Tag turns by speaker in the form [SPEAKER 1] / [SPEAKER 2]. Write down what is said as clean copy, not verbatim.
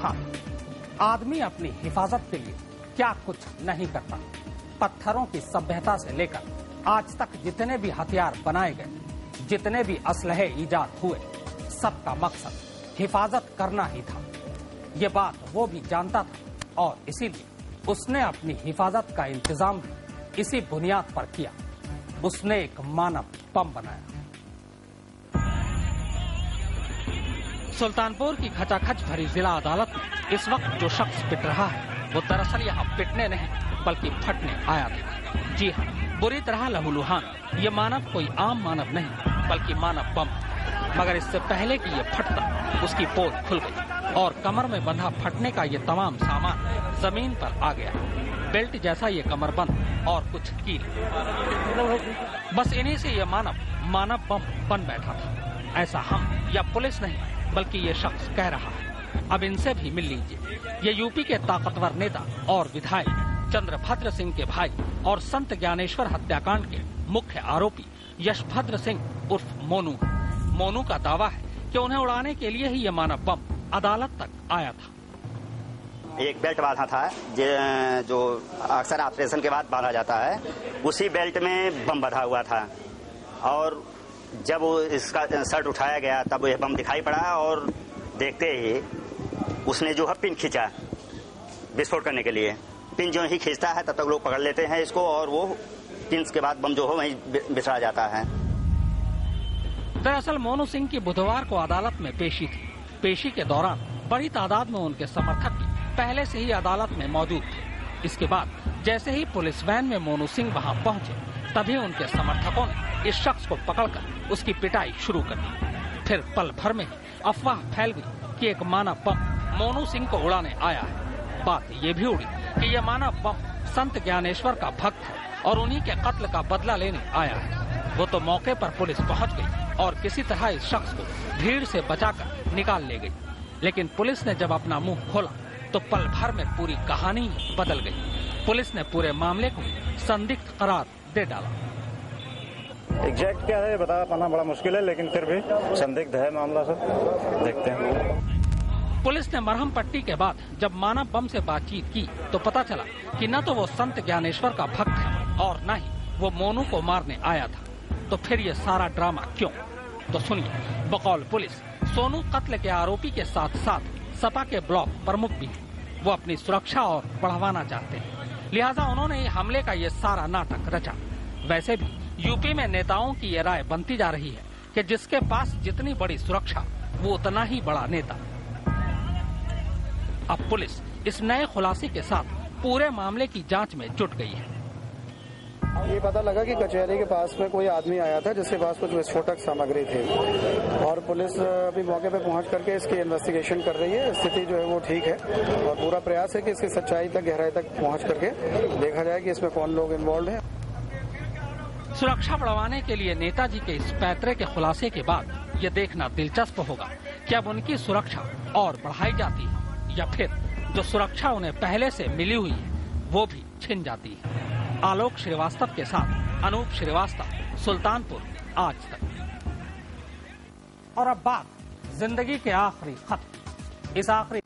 [SPEAKER 1] हाँ, आदमी अपनी हिफाजत के लिए क्या कुछ नहीं करता। पत्थरों की सभ्यता से लेकर आज तक जितने भी हथियार बनाए गए, जितने भी असलहे ईजाद हुए, सबका मकसद हिफाजत करना ही था। ये बात वो भी जानता था और इसीलिए उसने अपनी हिफाजत का इंतजाम भी इसी बुनियाद पर किया। उसने एक मानव बम बनाया। सुल्तानपुर की खचाखच भरी जिला अदालत में इस वक्त जो शख्स पिट रहा है वो दरअसल यहाँ पिटने नहीं बल्कि फटने आया था। जी हाँ, बुरी तरह लहूलुहान ये मानव कोई आम मानव नहीं बल्कि मानव बम। मगर इससे पहले कि ये फटता उसकी पोल खुल गई और कमर में बंधा फटने का ये तमाम सामान जमीन पर आ गया। बेल्ट जैसा ये कमरबंद और कुछ कील, बस इन्हीं से ये मानव बम बन बैठा था। ऐसा हम या पुलिस नहीं बल्कि ये शख्स कह रहा है। अब इनसे भी मिल लीजिए। ये यूपी के ताकतवर नेता और विधायक चंद्रभद्र सिंह के भाई और संत ज्ञानेश्वर हत्याकांड के मुख्य आरोपी यशभद्र सिंह उर्फ मोनू। मोनू का दावा है कि उन्हें उड़ाने के लिए ही ये मानव बम अदालत तक आया था।
[SPEAKER 2] एक बेल्ट बांधा था जो अक्सर ऑपरेशन के बाद बांधा जाता है, उसी बेल्ट में बम बंधा हुआ था और जब वो इसका शर्ट उठाया गया तब यह बम दिखाई पड़ा और देखते ही उसने जो है पिन खींचा विस्फोट करने के लिए। पिन जो ही खींचता है तब तक लोग पकड़ लेते हैं इसको और वो पिन के बाद बम जो हो वहीं बिसरा जाता है।
[SPEAKER 1] दरअसल मोनू सिंह की बुधवार को अदालत में पेशी थी। पेशी के दौरान बड़ी तादाद में उनके समर्थक भी पहले से ही अदालत में मौजूद थे। इसके बाद जैसे ही पुलिस वैन में मोनू सिंह वहां पहुंचे तभी उनके समर्थकों ने इस शख्स को पकड़कर उसकी पिटाई शुरू कर दी। फिर पल भर में ही अफवाह फैल गई कि एक मानव बम मोनू सिंह को उड़ाने आया है। बात ये भी उड़ी कि यह मानव बम संत ज्ञानेश्वर का भक्त है और उन्हीं के कत्ल का बदला लेने आया है। वो तो मौके पर पुलिस पहुंच गई और किसी तरह इस शख्स को भीड़ से बचाकर निकाल ले गई। लेकिन पुलिस ने जब अपना मुंह खोला तो पल भर में पूरी कहानी बदल गई। पुलिस ने पूरे मामले को संदिग्ध करार दे डाला।
[SPEAKER 3] एग्जैक्ट क्या है बता पाना बड़ा मुश्किल है, लेकिन फिर भी संदिग्ध है मामला। सब देखते हैं।
[SPEAKER 1] पुलिस ने मरहम पट्टी के बाद जब मानव बम से बातचीत की तो पता चला कि न तो वो संत ज्ञानेश्वर का भक्त है और न ही वो मोनू को मारने आया था। तो फिर ये सारा ड्रामा क्यों? तो सुनिए। बकौल पुलिस, सोनू कत्ल के आरोपी के साथ साथ सपा के ब्लॉक प्रमुख भी हैं। वो अपनी सुरक्षा और बढ़वाना चाहते हैं, लिहाजा उन्होंने हमले का ये सारा नाटक रचा। वैसे भी यूपी में नेताओं की ये राय बनती जा रही है कि जिसके पास जितनी बड़ी सुरक्षा वो उतना ही बड़ा नेता। अब पुलिस इस नए खुलासे के साथ पूरे मामले की जांच में जुट गई है।
[SPEAKER 4] ये पता लगा कि कचहरी के पास में कोई आदमी आया था जिसके पास कुछ विस्फोटक सामग्री थी और पुलिस अभी मौके पे पहुंच करके इसकी इन्वेस्टिगेशन कर रही है। स्थिति जो है वो ठीक है और पूरा प्रयास है कि इसकी सच्चाई तक, गहराई तक पहुंच करके देखा जाए कि इसमें कौन लोग इन्वॉल्व हैं।
[SPEAKER 1] सुरक्षा बढ़वाने के लिए नेताजी के इस पैतरे के खुलासे के बाद ये देखना दिलचस्प होगा कि अब उनकी सुरक्षा और बढ़ाई जाती है या फिर जो सुरक्षा उन्हें पहले से मिली हुई है वो भी छिन जाती है। आलोक श्रीवास्तव के साथ अनूप श्रीवास्तव, सुल्तानपुर आज तक। और अब बात जिंदगी के आखिरी खत। इस आखिरी